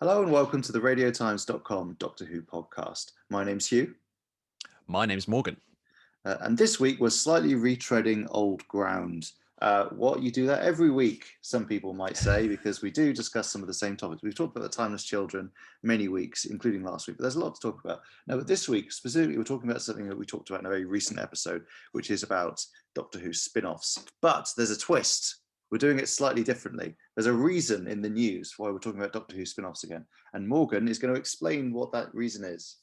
Hello and welcome to the radiotimes.com Doctor Who podcast. My name's Hugh. My name's Morgan. And this week we're slightly retreading old ground. What you do that every week, some people might say, because we do discuss some of the same topics. We've talked about the Timeless Children many weeks, including last week, but there's a lot to talk about. Now, but this week, specifically, we're talking about something that we talked about in a very recent episode, which is about Doctor Who spin-offs. But there's a twist. We're doing it slightly differently. There's a reason in the news why we're talking about Doctor Who spin-offs again. And Morgan is going to explain what that reason is.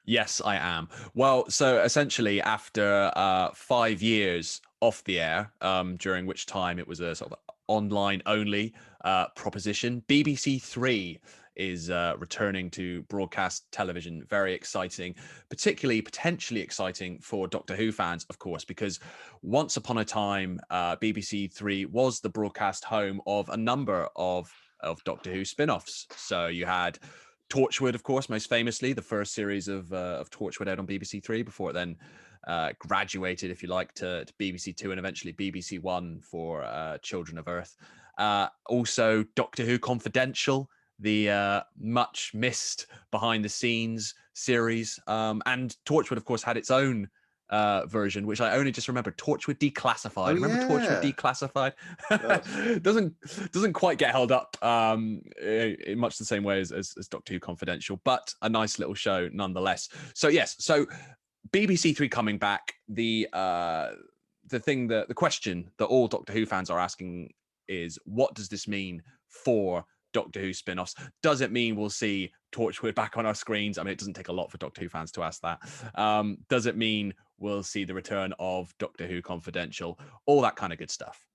Yes, I am. Well, so essentially after 5 years off the air, during which time it was a sort of online only proposition, BBC3 is returning to broadcast television. Very exciting, particularly potentially exciting for Doctor Who fans, of course, because once upon a time, BBC3 was the broadcast home of a number of Doctor Who spin-offs. So you had Torchwood, of course, most famously, the first series of Torchwood out on BBC3 before it then graduated, if you like, to BBC2 and eventually BBC1 for Children of Earth. Also, Doctor Who Confidential, the much missed behind the scenes series. And Torchwood, of course, had its own version, which I only just remembered. Torchwood Declassified. Oh, Remember Torchwood yeah. Declassified? doesn't quite get held up in much the same way as Doctor Who Confidential, but a nice little show nonetheless. So yes, so BBC3 coming back. The question that all Doctor Who fans are asking is, what does this mean for Doctor Who spin-offs? Does it mean we'll see Torchwood back on our screens? I mean, it doesn't take a lot for Doctor Who fans to ask that. Does it mean we'll see the return of Doctor Who Confidential? All that kind of good stuff.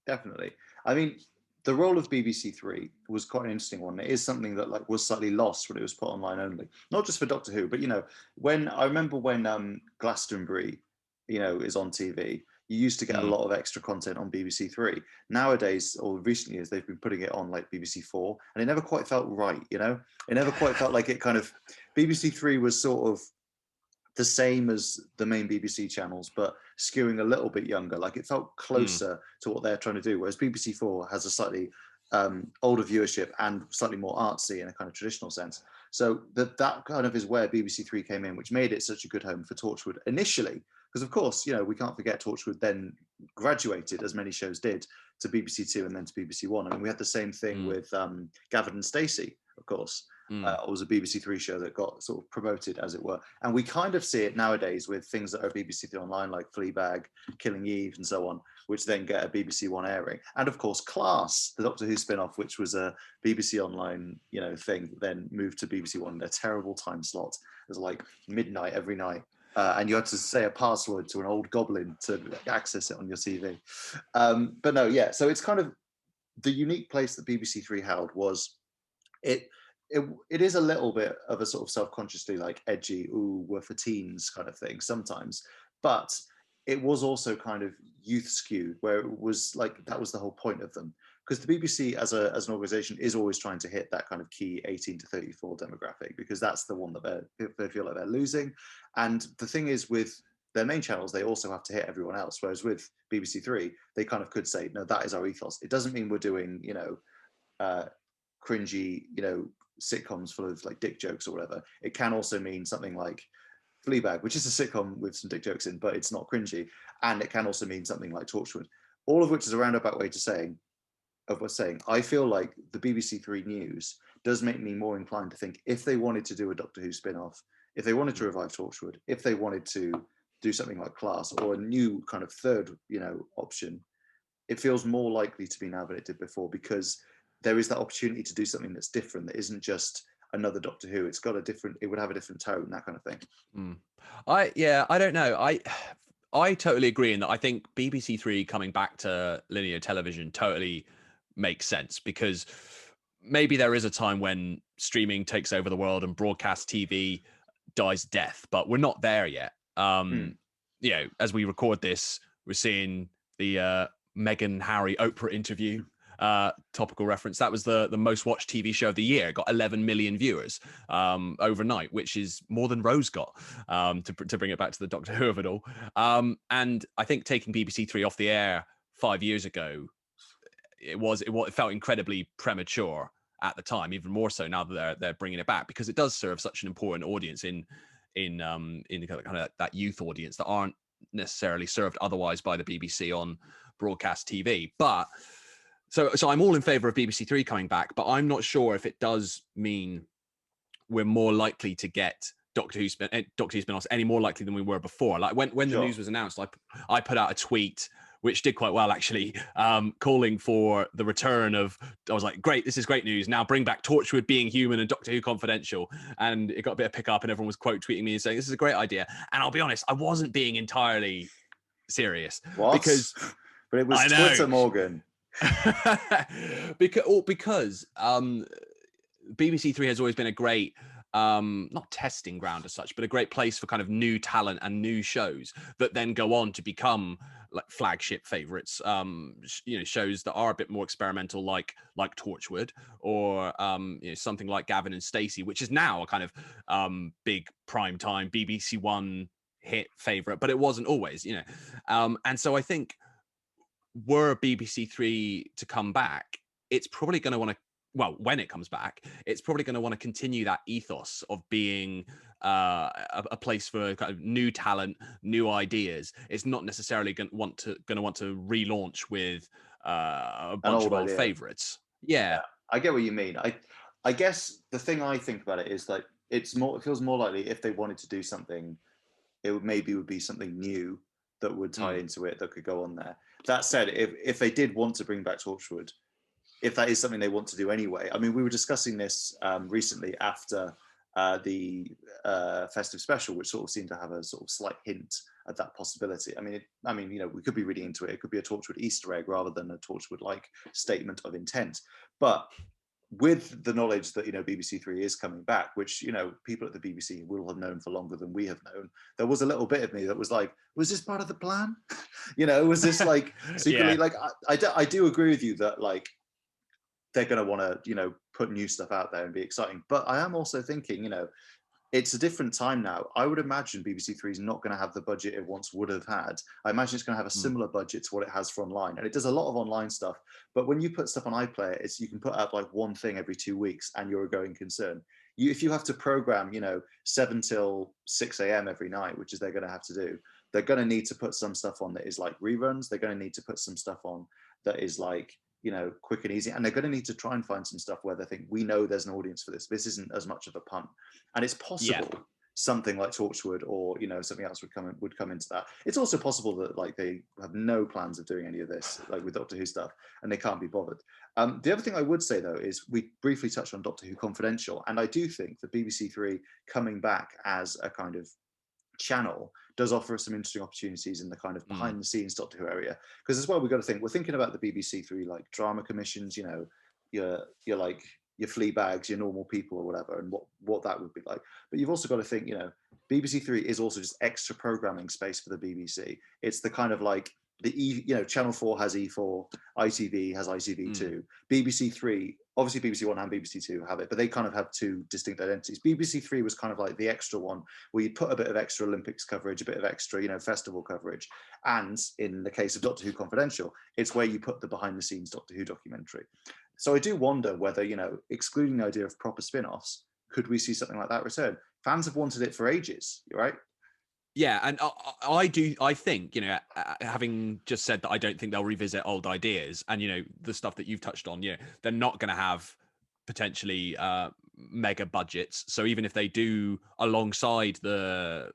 Definitely. I mean, the role of BBC3 was quite an interesting one. It is something that was slightly lost when it was put online only. Not just for Doctor Who, but when I remember when Glastonbury, is on TV, you used to get a lot of extra content on BBC3. Nowadays, or recent years, they've been putting it on like BBC4, and it never quite felt right. It never quite felt like it kind of. BBC3 was sort of the same as the main BBC channels, but skewing a little bit younger. Like it felt closer to what they're trying to do. Whereas BBC4 has a slightly older viewership and slightly more artsy in a kind of traditional sense. So that kind of is where BBC3 came in, which made it such a good home for Torchwood initially. Because of course, we can't forget Torchwood then graduated, as many shows did, to BBC2 and then to BBC1. I mean, we had the same thing with Gavin and Stacey, of course. It was a BBC3 show that got sort of promoted, as it were. And we kind of see it nowadays with things that are BBC3 online, like Fleabag, Killing Eve, and so on, which then get a BBC One airing. And of course, Class, the Doctor Who spin-off, which was a BBC Online, thing, then moved to BBC One in a terrible time slot. It was like midnight every night. And you had to say a password to an old goblin to access it on your TV. But no, yeah. So it's kind of the unique place that BBC3 held was it is a little bit of a sort of self-consciously like edgy, ooh, we're for teens kind of thing sometimes. But it was also kind of youth skewed, where it was like that was the whole point of them. Because the BBC as an organization is always trying to hit that kind of key 18 to 34 demographic, because that's the one that they feel like they're losing. And the thing is, with their main channels, they also have to hit everyone else. Whereas with BBC3, they kind of could say, no, that is our ethos. It doesn't mean we're doing, cringy, sitcoms full of like dick jokes or whatever. It can also mean something like Fleabag, which is a sitcom with some dick jokes in, but it's not cringy. And it can also mean something like Torchwood, all of which is a roundabout way of saying, I feel like the BBC3 news does make me more inclined to think if they wanted to do a Doctor Who spin-off, if they wanted to revive Torchwood, if they wanted to do something like Class or a new kind of third, option, it feels more likely to be now than it did before, because there is that opportunity to do something that's different, that isn't just another Doctor Who. It would have a different tone, that kind of thing. I don't know. I totally agree in that I think BBC3 coming back to linear television totally makes sense, because maybe there is a time when streaming takes over the world and broadcast TV dies death, but we're not there yet. As we record this, we're seeing the Meghan Harry Oprah interview. Topical reference. That was the most watched TV show of the year. It got 11 million viewers overnight, which is more than Rose got, to bring it back to the Doctor Who of it all. And I think taking BBC3 off the air 5 years ago, it felt incredibly premature. at the time, even more so now that they're bringing it back, because it does serve such an important audience in kind of that youth audience that aren't necessarily served otherwise by the BBC on broadcast TV. But so I'm all in favor of BBC3 coming back, but I'm not sure if it does mean we're more likely to get Doctor Who spin-offs any more likely than we were before. Like when the news was announced, I put out a tweet which did quite well actually, calling for the return of. I was like, great, this is great news. Now bring back Torchwood, Being Human, and Doctor Who Confidential, and it got a bit of pick up, and everyone was quote tweeting me and saying this is a great idea. And I'll be honest, I wasn't being entirely serious. Because but it was Twitter, Morgan. because BBC3 has always been a great, not testing ground as such, but a great place for kind of new talent and new shows that then go on to become like flagship favorites. Shows that are a bit more experimental, like Torchwood, or something like Gavin and Stacey, which is now a kind of big primetime BBC One hit favorite, but it wasn't always, and so I think were BBC3 to come back, it's probably going to want to, well, when it comes back, it's probably going to want to continue that ethos of being a place for kind of new talent, new ideas. It's not necessarily going to want to relaunch with a bunch of old favorites. Yeah, I get what you mean. I guess the thing I think about it is like it feels more likely if they wanted to do something, it would be something new that would tie into it, that could go on there. That said, if they did want to bring back Torchwood, if that is something they want to do anyway. I mean, we were discussing this recently after the festive special, which sort of seemed to have a sort of slight hint at that possibility. I mean, we could be reading into it. It could be a Torchwood Easter egg rather than a Torchwood-like statement of intent. But with the knowledge that BBC3 is coming back, which people at the BBC will have known for longer than we have known, there was a little bit of me that was like, was this part of the plan? Was this like secretly? Like I do agree with you that like they're going to want to put new stuff out there and be exciting, but I am also thinking it's a different time now. I would imagine BBC3 is not going to have the budget it once would have had. I imagine it's going to have a similar budget to what it has for online, and it does a lot of online stuff. But when you put stuff on iPlayer, you can put out like one thing every 2 weeks, and you're a going concern. If you have to program 7 till 6 a.m. every night, which is they're going to have to do, they're going to need to put some stuff on that is like reruns. They're going to need to put some stuff on that is like quick and easy, and they're going to need to try and find some stuff where they think we know there's an audience for this. This isn't as much of a punt, and it's possible something like Torchwood or something else would come into that. It's also possible that like they have no plans of doing any of this, like with Doctor Who stuff, and they can't be bothered. The other thing I would say though is we briefly touched on Doctor Who Confidential, and I do think that BBC3 coming back as a kind of channel does offer us some interesting opportunities in the kind of behind the scenes Doctor Who area, because as well we've got to think, we're thinking about the BBC3 like drama commissions, your like your Fleabags, your Normal People or whatever, and what that would be like. But you've also got to think, BBC3 is also just extra programming space for the BBC. It's the kind of like the Channel 4 has E4, ITV has ITV2, BBC3, obviously BBC One and BBC2 have it, but they kind of have two distinct identities. BBC3 was kind of like the extra one where you put a bit of extra Olympics coverage, a bit of extra, festival coverage. And in the case of Doctor Who Confidential, it's where you put the behind the scenes Doctor Who documentary. So I do wonder whether, excluding the idea of proper spin-offs, could we see something like that return? Fans have wanted it for ages, right? Yeah, and I think, having just said that I don't think they'll revisit old ideas, and, the stuff that you've touched on, they're not going to have potentially mega budgets. So even if they do alongside the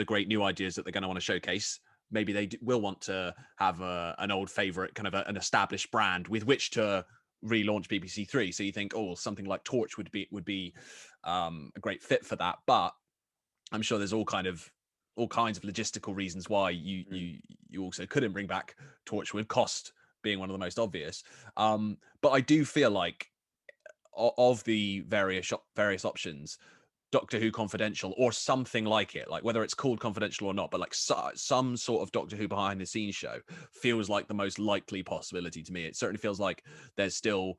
great new ideas that they're going to want to showcase, maybe they will want to have an old favorite, kind of an established brand with which to relaunch BBC3. So you think, something like Torch would be a great fit for that. But I'm sure there's all kinds of logistical reasons why you also couldn't bring back Torchwood, cost being one of the most obvious. But I do feel like of the various options, Doctor Who Confidential or something like it, like whether it's called Confidential or not, but like some sort of Doctor Who behind the scenes show feels like the most likely possibility to me. It certainly feels like there's still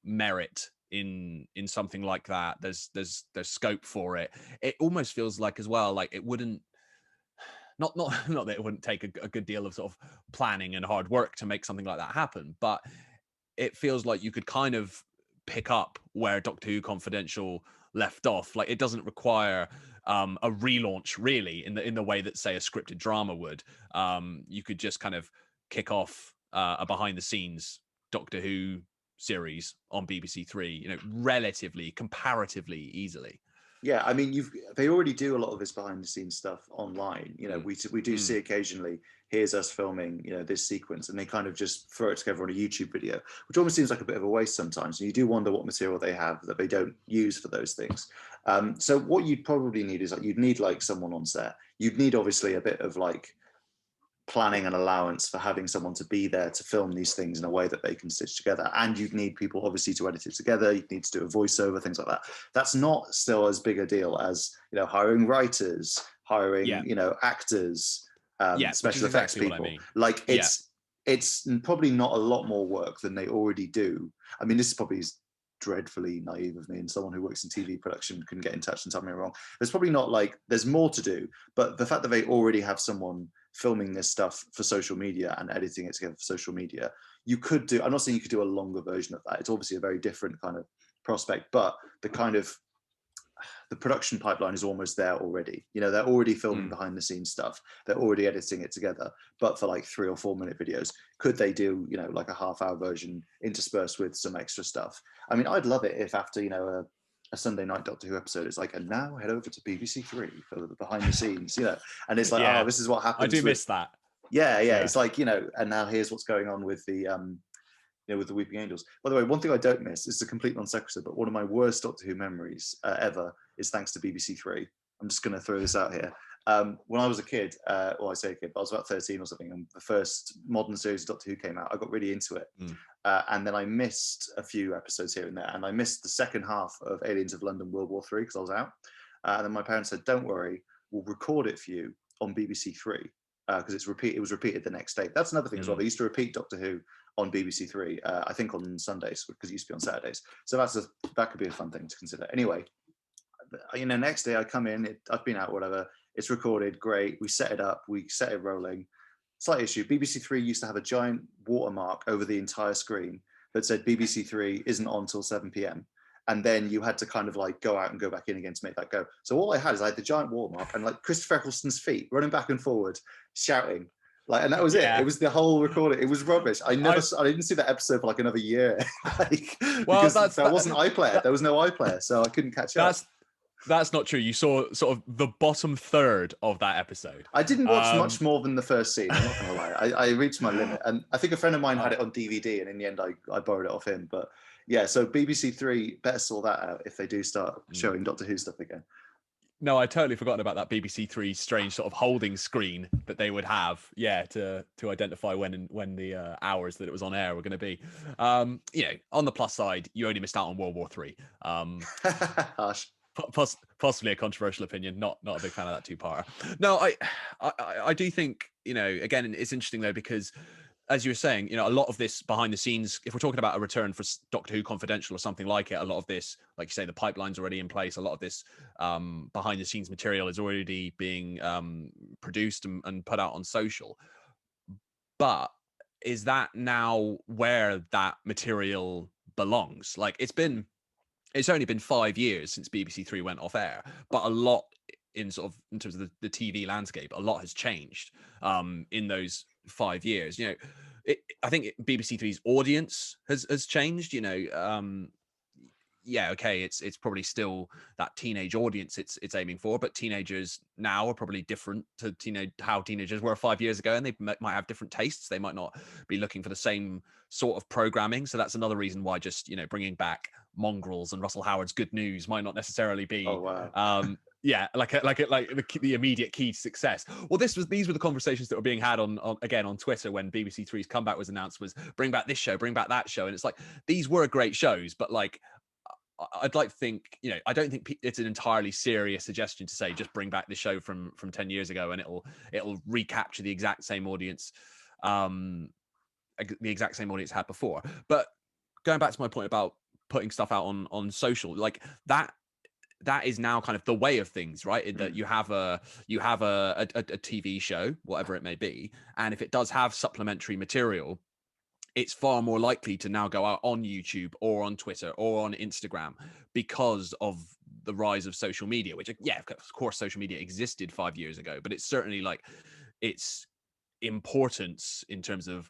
merit in something like that. There's scope for it. It almost feels like as well, like it wouldn't not that it wouldn't take a good deal of sort of planning and hard work to make something like that happen, but it feels like you could kind of pick up where Doctor Who Confidential left off. Like, it doesn't require a relaunch really in the way that, say, a scripted drama would. You could just kind of kick off a behind the scenes Doctor Who series on BBC3, relatively, comparatively easily. Yeah, I mean, they already do a lot of this behind the scenes stuff online. We do see occasionally, here's us filming, this sequence, and they kind of just throw it together on a YouTube video, which almost seems like a bit of a waste sometimes. And you do wonder what material they have that they don't use for those things. So what you'd probably need is you'd need someone on set. You'd need obviously a bit of planning and allowance for having someone to be there to film these things in a way that they can stitch together. And you'd need people obviously to edit it together. You'd need to do a voiceover, things like that. That's not still as big a deal as, hiring writers, hiring, actors, special effects people. I mean. It's probably not a lot more work than they already do. I mean, this is probably dreadfully naive of me, and someone who works in TV production can get in touch and tell me I'm wrong. There's probably not there's more to do, but the fact that they already have someone filming this stuff for social media and editing it together for social media, I'm not saying you could do a longer version of that. It's obviously a very different kind of prospect, but the production pipeline is almost there already. They're already filming behind the scenes stuff. They're already editing it together, but for 3 or 4 minute videos. Could they do, a half-hour version interspersed with some extra stuff? I mean, I'd love it if after, a Sunday night Doctor Who episode, it's and now head over to BBC3 for the behind the scenes, and it's oh, this is what happens. I do miss that. Yeah. It's and now here's what's going on with the, with the Weeping Angels. By the way, one thing I don't miss is a complete non sequitur, but one of my worst Doctor Who memories ever is thanks to BBC3. I'm just going to throw this out here. When I was a kid, well, I say a kid, but I was about 13 or something, and the first modern series of Doctor Who came out. I got really into it. And then I missed a few episodes here and there, and I missed the second half of Aliens of London World War III because I was out. And then my parents said, don't worry, we'll record it for you on BBC3 because it was repeated the next day. That's another thing as well. They used to repeat Doctor Who on BBC3, I think on Sundays, because it used to be on Saturdays. So that could be a fun thing to consider. Anyway, next day I come in, I've been out, whatever, it's recorded, great, we set it up, we set it rolling. Slight issue, BBC3 used to have a giant watermark over the entire screen that said BBC3 isn't on till 7 p.m. And then you had to kind of go out and go back in again to make that go. So all I had is I had the giant watermark and Christopher Eccleston's feet running back and forward, shouting. And that was it. It was the whole recording. It was rubbish. I didn't see that episode for another year. Because there wasn't iPlayer. There was no iPlayer, so I couldn't catch up. That's not true. You saw sort of the bottom third of that episode. I didn't watch much more than the first scene. I'm not gonna lie. I reached my limit, and I think a friend of mine had it on DVD, and in the end, I borrowed it off him. But yeah, so BBC3 better sort that out if they do start showing Doctor Who stuff again. No, I totally forgotten about that BBC3 strange sort of holding screen that they would have, to identify when the hours that it was on air were going to be. On the plus side, you only missed out on World War III. Harsh. Possibly a controversial opinion. Not a big fan of that two-parter. No, I do think, again, it's interesting though, because as you were saying, a lot of this behind the scenes, if we're talking about a return for Doctor Who Confidential or something like it, a lot of this, like you say, the pipeline's already in place. A lot of this behind the scenes material is already being produced and put out on social. But is that now where that material belongs? It's only been 5 years since BBC3 went off air, but a lot in terms of the TV landscape, a lot has changed in those 5 years. I think BBC3's audience has changed. It's probably still that teenage audience it's aiming for, but teenagers now are probably different to how teenagers were 5 years ago, and they might have different tastes. They might not be looking for the same sort of programming. So that's another reason why just bringing back Mongrels and Russell Howard's Good News might not necessarily be the immediate key to success. Well, these were the conversations that were being had on Twitter when BBC3's comeback was announced, was bring back this show, bring back that show. And it's these were great shows, but I'd like to think, I don't think it's an entirely serious suggestion to say just bring back the show from 10 years ago and it'll recapture the exact same audience had before. But going back to my point about putting stuff out on social, that is now kind of the way of things, right? In that you have a TV show, whatever it may be, and if it does have supplementary material, it's far more likely to now go out on YouTube or on Twitter or on Instagram because of the rise of social media, which, yeah, of course, social media existed 5 years ago, but it's certainly like its importance in terms of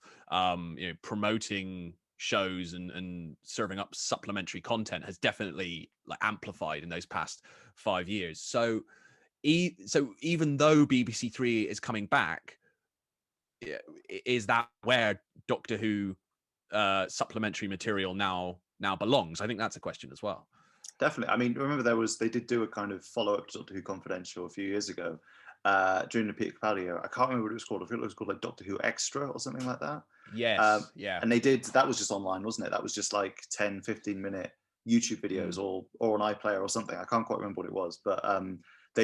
promoting shows and serving up supplementary content has definitely like amplified in those past 5 years. So even though BBC3 is coming back, is that where Doctor Who supplementary material now belongs? I think that's a question as well. Definitely. I mean, remember they did do a kind of follow-up to Doctor Who Confidential a few years ago during the Peter Capaldi era. I can't remember what it was called. I think it was called like Doctor Who Extra or something like that. Yes, yeah. And that was just online, wasn't it? That was just like 10, 15-minute YouTube videos or an iPlayer or something. I can't quite remember what it was, but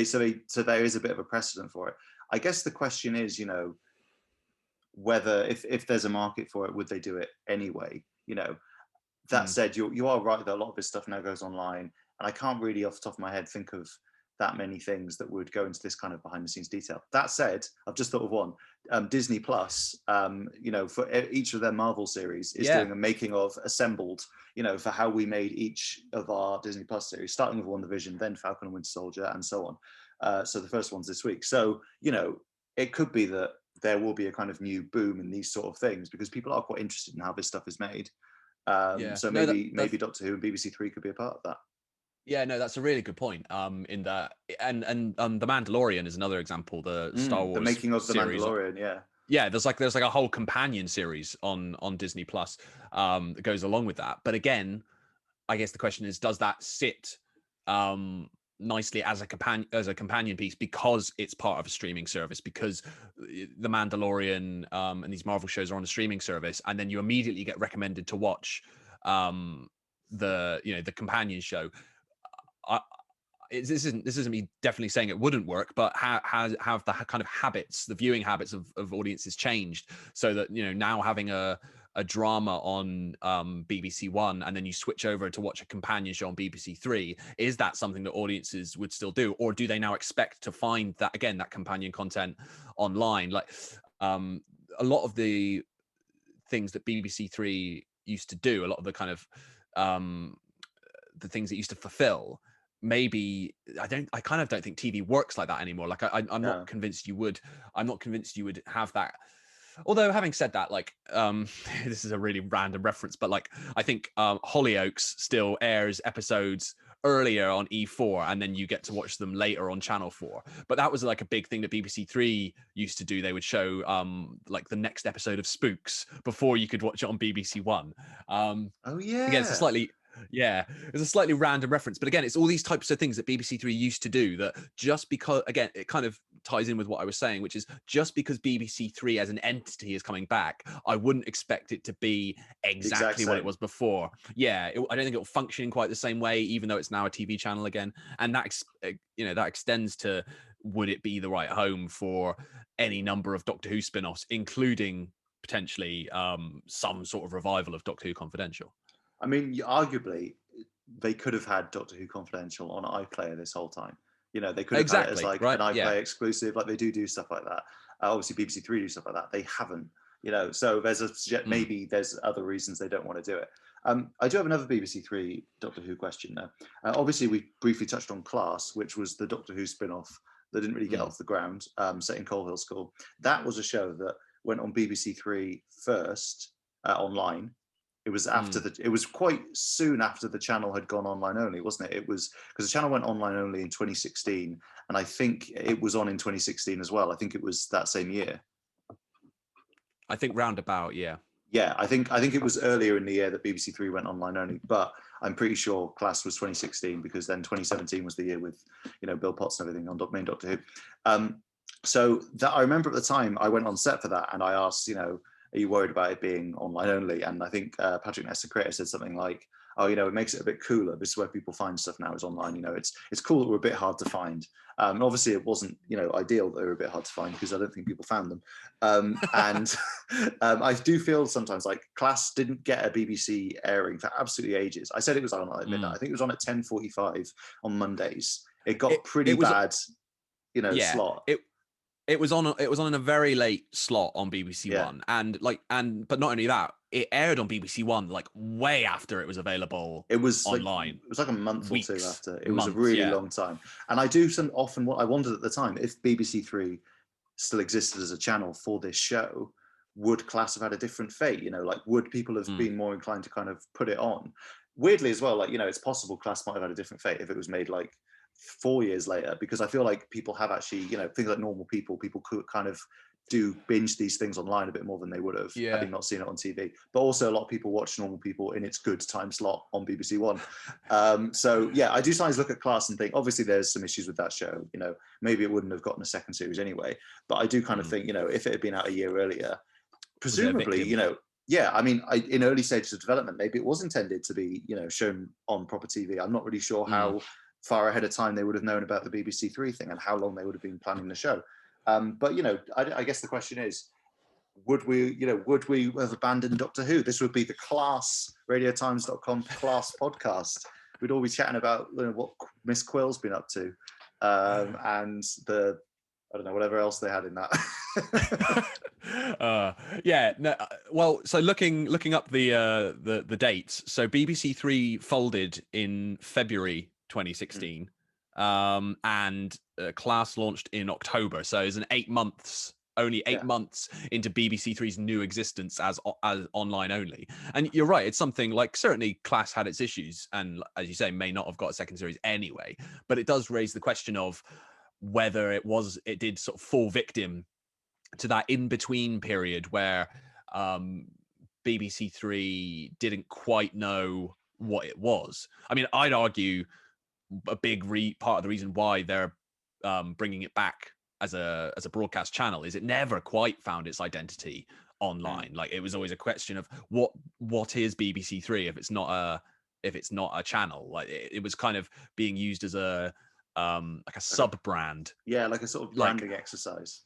so there is a bit of a precedent for it. I guess the question is, whether if there's a market for it, would they do it anyway? That said, you are right that a lot of this stuff now goes online, and I can't really off the top of my head think of that many things that would go into this kind of behind the scenes detail. That said, I've just thought of one. Disney Plus, for each of their Marvel series is doing a making of assembled, for how we made each of our Disney Plus series, starting with WandaVision, then Falcon and Winter Soldier, and so on. So the first one's this week. So, it could be that there will be a kind of new boom in these sort of things because people are quite interested in how this stuff is made. So maybe Doctor Who and BBC3 could be a part of that. Yeah, no, that's a really good point. In that, and The Mandalorian is another example. The Star Wars, the making of series. The Mandalorian, yeah. There's like a whole companion series on Disney Plus that goes along with that. But again, I guess the question is, does that sit nicely as a companion piece because it's part of a streaming service? Because The Mandalorian and these Marvel shows are on a streaming service, and then you immediately get recommended to watch the companion show. This isn't me definitely saying it wouldn't work, but have the kind of habits, the viewing habits of audiences changed so that now having a drama on BBC One and then you switch over to watch a companion show on BBC Three, is that something that audiences would still do, or do they now expect to find that companion content online? Like a lot of the things that BBC Three used to do, a lot of the kind of the things it used to fulfill, maybe I kind of don't think TV works like that anymore. Like I'm not convinced you would. I'm not convinced you would have that. Although having said that, like this is a really random reference, but like I think Hollyoaks still airs episodes earlier on E4 and then you get to watch them later on Channel 4. But that was like a big thing that BBC 3 used to do. They would show like the next episode of Spooks before you could watch it on BBC 1. Oh yeah. Again, it's a slightly random reference, but again, it's all these types of things that BBC 3 used to do that just because, again, it kind of ties in with what I was saying, which is just because BBC 3 as an entity is coming back, I wouldn't expect it to be exactly what it was before. Yeah, I don't think it will function in quite the same way, even though it's now a TV channel again. And that extends to, would it be the right home for any number of Doctor Who spin-offs, including potentially some sort of revival of Doctor Who Confidential? I mean, arguably, they could have had Doctor Who Confidential on iPlayer this whole time. They could have had it as like an iPlayer exclusive, like they do stuff like that. Obviously, BBC 3 do stuff like that. They haven't, so maybe there's other reasons they don't want to do it. I do have another BBC 3 Doctor Who question now. Obviously, we briefly touched on Class, which was the Doctor Who spin-off that didn't really get off the ground, set in Coal Hill School. That was a show that went on BBC 3 first online. It was it was quite soon after the channel had gone online only, wasn't it? It was because the channel went online only in 2016, and I think it was on in 2016 as well. I think it was that same year. I think roundabout, yeah. Yeah, I think it was earlier in the year that BBC 3 went online only, but I'm pretty sure Class was 2016 because then 2017 was the year with Bill Potts and everything on main Doctor Who. So that I remember at the time I went on set for that and I asked, are you worried about it being online only? And I think Patrick Ness, the creator, said something like, oh, it makes it a bit cooler. This is where people find stuff now, is online. It's cool that we're a bit hard to find. And obviously it wasn't, ideal that they were a bit hard to find because I don't think people found them. And I do feel sometimes like Class didn't get a BBC airing for absolutely ages. I said it was on at midnight. I think it was on at 10:45 on Mondays. It got pretty bad, slot. It was on a very late slot on BBC One, but not only that, it aired on BBC One like way after it was available It was online. like a month or two Weeks, after. It was a months, really yeah. long time. And I do often what I wondered at the time, if BBC3 still existed as a channel for this show, would Class have had a different fate? You know, like would people have been more inclined to kind of put it on? Weirdly as well, like, you know, it's possible Class might have had a different fate if it was made like 4 years later, because I feel like people have actually, you know, things like Normal People could kind of do binge these things online a bit more than they would have Yeah. having not seen it on TV. But also a lot of people watch Normal People in its good time slot on BBC One. So yeah, I do sometimes look at Class and think, obviously there's some issues with that show. You know, maybe it wouldn't have gotten a second series anyway. But I do kind of think, you know, if it had been out a year earlier, presumably, you know, yeah, I mean, in early stages of development, maybe it was intended to be, you know, shown on proper TV. I'm not really sure how far ahead of time they would have known about the BBC3 thing and how long they would have been planning the show. But, you know, I guess the question is, would we have abandoned Doctor Who? This would be the Class, radiotimes.com Class podcast. We'd all be chatting about, you know, what Miss Quill's been up to, and the, I don't know, whatever else they had in that. Well, so looking up the dates. So BBC3 folded in February 2016, and Class launched in October. So it's only 8 months into BBC3's new existence as online only. And you're right, it's something like, certainly Class had its issues, and as you say, may not have got a second series anyway. But it does raise the question of whether it did sort of fall victim to that in-between period where BBC3 didn't quite know what it was. I mean, I'd argue a big part of the reason why they're bringing it back as a broadcast channel is it never quite found its identity online. Like, it was always a question of what is BBC3 if it's not a channel. Like, it was kind of being used as a like a sub brand. Yeah, like a sort of branding exercise.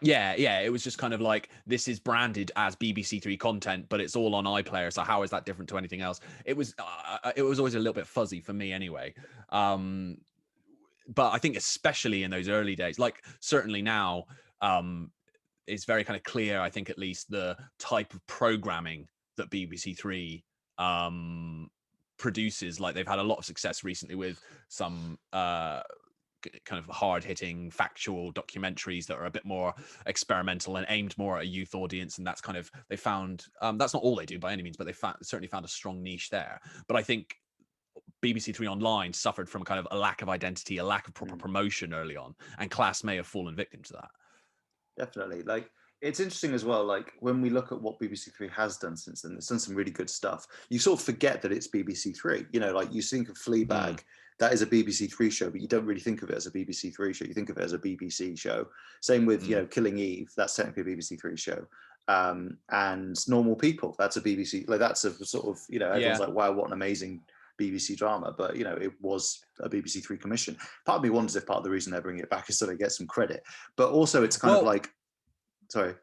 Yeah, it was just kind of like, this is branded as BBC3 content, but it's all on iPlayer. So how is that different to anything else? It was always a little bit fuzzy for me anyway. But I think especially in those early days, like certainly now, it's very kind of clear, I think, at least the type of programming that BBC3 produces. Like, they've had a lot of success recently with some kind of hard-hitting factual documentaries that are a bit more experimental and aimed more at a youth audience, and that's kind of, they found that's not all they do by any means, but they certainly found a strong niche there. But I think BBC3 Online suffered from kind of a lack of identity, a lack of proper promotion early on, and Class may have fallen victim to that. Definitely. Like, it's interesting as well, like when we look at what BBC3 has done since then, it's done some really good stuff. You sort of forget that it's BBC3, you know, like you think of Fleabag, that is a BBC3 show, but you don't really think of it as a BBC3 show. You think of it as a BBC show. Same with, you know, Killing Eve, that's technically a BBC3 show. And Normal People, that's a BBC, like that's a sort of, you know, everyone's like, wow, what an amazing BBC drama. But, you know, it was a BBC3 commission. Part of me wonders if part of the reason they're bringing it back is so they get some credit. But also it's kind of like, sorry.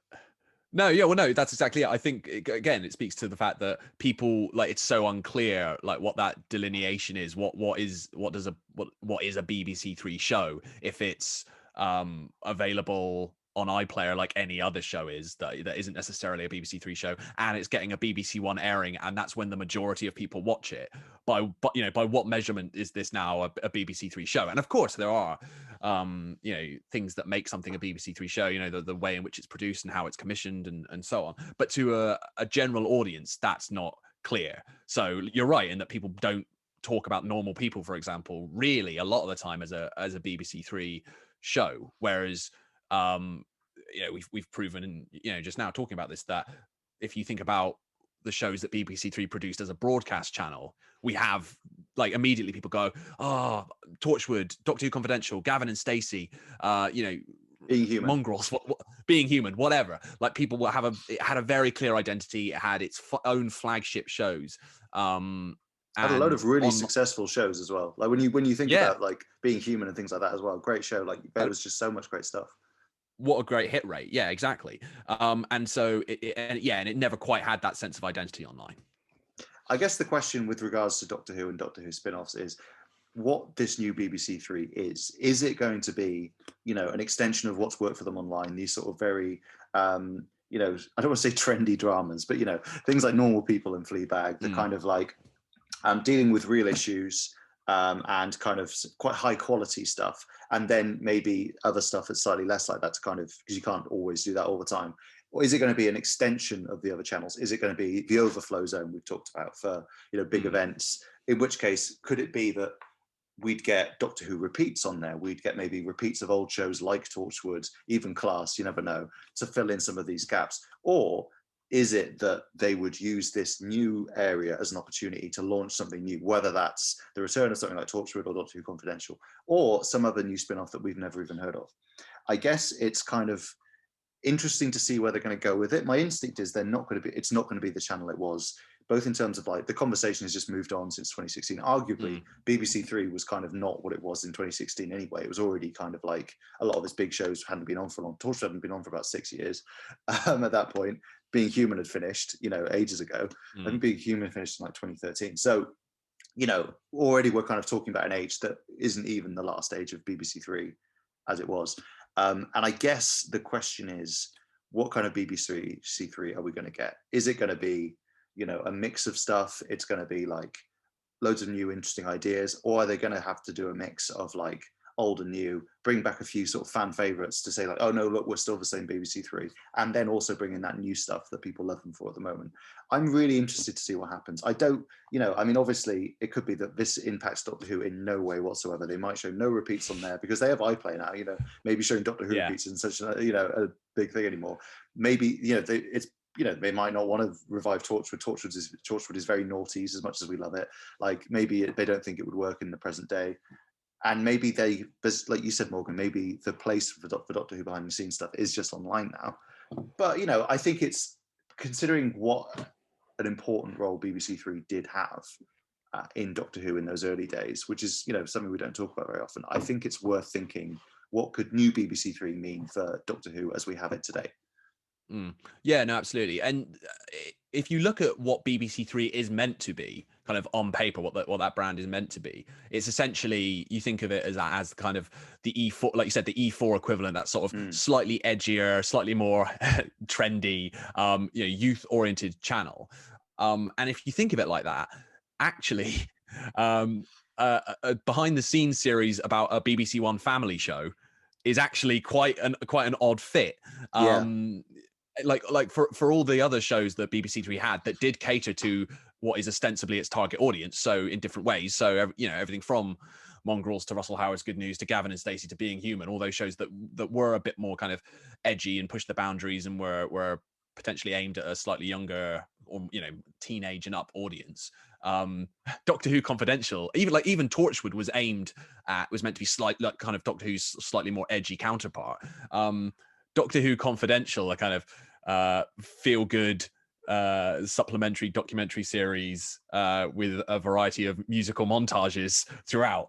No, yeah, well, no, that's exactly it. I think, again, it speaks to the fact that people, like, it's so unclear, like, what that delineation is. What is a BBC3 show if it's available on iPlayer like any other show is that isn't necessarily a BBC3 show, and it's getting a BBC One airing, and that's when the majority of people watch it. By what measurement is this now a BBC3 show? And of course there are you know, things that make something a BBC3 show, you know, the way in which it's produced and how it's commissioned and so on. But to a general audience, that's not clear. So you're right in that people don't talk about Normal People, for example, really a lot of the time as a BBC3 show, whereas you know, we've proven, you know, just now talking about this, that if you think about the shows that BBC3 produced as a broadcast channel, we have, like, immediately people go, oh, Torchwood, Doctor Who Confidential, Gavin and Stacey, you know, Being Human, Mongrels, Being Human, whatever. Like, people will have it had a very clear identity. It had its own flagship shows. Had a load of really successful shows as well. Like when you think about like Being Human and things like that as well, great show. Like there was just so much great stuff. What a great hit rate. Yeah, exactly. And so it never quite had that sense of identity online. I guess the question with regards to Doctor Who and Doctor Who spin-offs is what this new BBC3 is. Is it going to be, you know, an extension of what's worked for them online? These sort of very, you know, I don't want to say trendy dramas, but, you know, things like Normal People and Fleabag, the kind of like dealing with real issues and kind of quite high quality stuff. And then maybe other stuff that's slightly less like that to kind of, because you can't always do that all the time. Or is it going to be an extension of the other channels? Is it going to be the overflow zone we've talked about for, you know, big events? In which case, could it be that we'd get Doctor Who repeats on there? We'd get maybe repeats of old shows like Torchwood, even Class, you never know, to fill in some of these gaps. Or is it that they would use this new area as an opportunity to launch something new, whether that's the return of something like Torchwood or Doctor Who Confidential, or some other new spin-off that we've never even heard of? I guess it's kind of interesting to see where they're going to go with it. My instinct is it's not going to be the channel it was, both in terms of like the conversation has just moved on since 2016. Arguably, BBC3 was kind of not what it was in 2016 anyway. It was already kind of like a lot of its big shows hadn't been on for long. Torchwood hadn't been on for about 6 years at that point. Being Human had finished, you know, ages ago. I think Being Human finished in like 2013. So, you know, already we're kind of talking about an age that isn't even the last age of BBC3 as it was. And I guess the question is, what kind of BBC3 are we going to get? Is it going to be, you know, a mix of stuff? It's going to be like loads of new interesting ideas, or are they going to have to do a mix of like old and new, bring back a few sort of fan favorites to say like, oh no, look, we're still the same BBC3, and then also bring in that new stuff that people love them for at the moment? I'm really interested to see what happens. I don't, you know, I mean, obviously it could be that this impacts Doctor Who in no way whatsoever. They might show no repeats on there because they have iPlayer now, you know, maybe showing Doctor Who repeats isn't such a, you know, a big thing anymore. Maybe, you know, it's, you know, they might not want to revive Torchwood. Torchwood is very naughties as much as we love it. Like maybe they don't think it would work in the present day. And maybe they, like you said, Morgan, maybe the place for Doctor Who behind the scenes stuff is just online now. But, you know, I think it's, considering what an important role BBC3 did have in Doctor Who in those early days, which is, you know, something we don't talk about very often, I think it's worth thinking, what could new BBC3 mean for Doctor Who as we have it today? Yeah, no, absolutely. And if you look at what BBC3 is meant to be, kind of on paper, what that brand is meant to be, it's essentially, you think of it as kind of the E4, like you said, the E4 equivalent, that sort of slightly edgier, slightly more trendy, you know, youth-oriented channel. And if you think of it like that, actually, a behind-the-scenes series about a BBC One family show is actually quite an odd fit. Like for all the other shows that BBC3 had that did cater to what is ostensibly its target audience, so in different ways. So, you know, everything from Mongrels to Russell Howard's Good News to Gavin and Stacey to Being Human, all those shows that were a bit more kind of edgy and pushed the boundaries and were potentially aimed at a slightly younger, or, you know, teenage and up audience. Doctor Who Confidential, even Torchwood was meant to be like kind of Doctor Who's slightly more edgy counterpart. Doctor Who Confidential, a kind of feel good supplementary documentary series with a variety of musical montages throughout,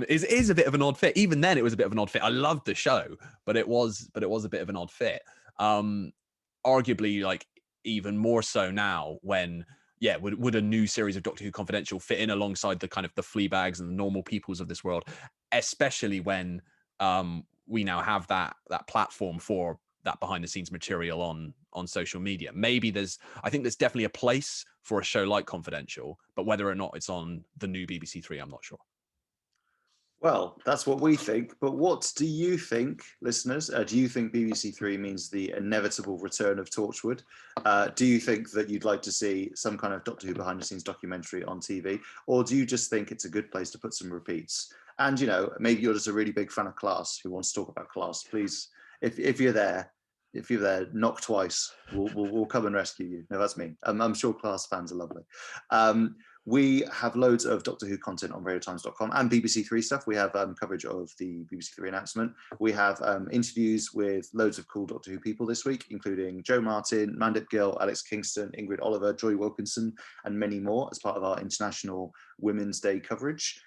is a bit of an odd fit. Even then, it was a bit of an odd fit. I loved the show, but it was a bit of an odd fit. Arguably, like even more so now, when would a new series of Doctor Who Confidential fit in alongside the kind of the Fleabags and the Normal Peoples of this world, especially when we now have that platform for that behind the scenes material on social media. I think there's definitely a place for a show like Confidential, but whether or not it's on the new BBC3, I'm not sure. Well, that's what we think. But what do you think, listeners? Do you think BBC3 means the inevitable return of Torchwood? Do you think that you'd like to see some kind of Doctor Who behind the scenes documentary on TV? Or do you just think it's a good place to put some repeats? And, you know, maybe you're just a really big fan of Class who wants to talk about Class. Please, if you're there, knock twice. We'll come and rescue you. No, that's me. I'm sure Class fans are lovely. We have loads of Doctor Who content on radiotimes.com and BBC3 stuff. We have coverage of the BBC3 announcement. We have interviews with loads of cool Doctor Who people this week, including Joe Martin, Mandip Gill, Alex Kingston, Ingrid Oliver, Joy Wilkinson, and many more as part of our International Women's Day coverage.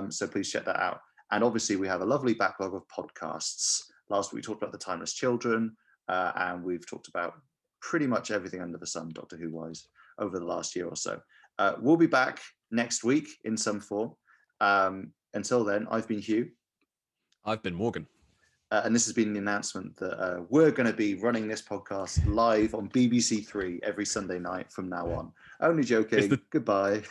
So please check that out. And obviously, we have a lovely backlog of podcasts. Last week, we talked about The Timeless Children, and we've talked about pretty much everything under the sun, Doctor Who-wise, over the last year or so. We'll be back next week in some form. Until then, I've been Hugh. I've been Morgan. and this has been the announcement that we're going to be running this podcast live on BBC3 every Sunday night from now on. Only joking. Goodbye.